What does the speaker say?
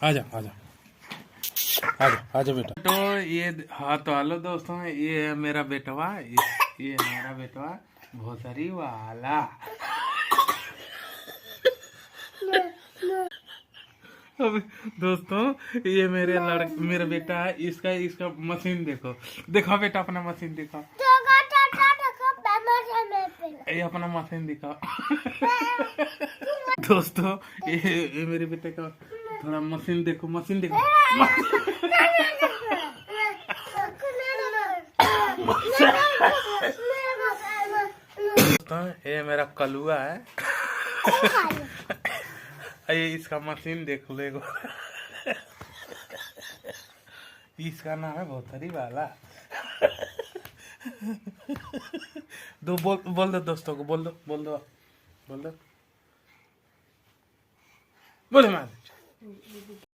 आजा आजा आजा आजा बेटा। तो ये हाँ तो हेलो दोस्तों, ये है मेरा बेटवा, ये है मेरा बेटवा भोसरी वाला। अब दोस्तों ये मेरा बेटा है, इसका इसका मशीन देखो, देखो बेटा अपना मशीन दिखाओ, ये अपना मशीन दिखाओ। दोस्तों ये मेरे बेटे का थोड़ा मशीन देखो, मशीन देखो। दोस्तों ये मेरा कलुआ है। ये इसका मशीन देख लो, इसका नाम है भोसरी वाला। दो बोल दो दोस्तों को, बोल दो बोल दो बोल दो बोले मार।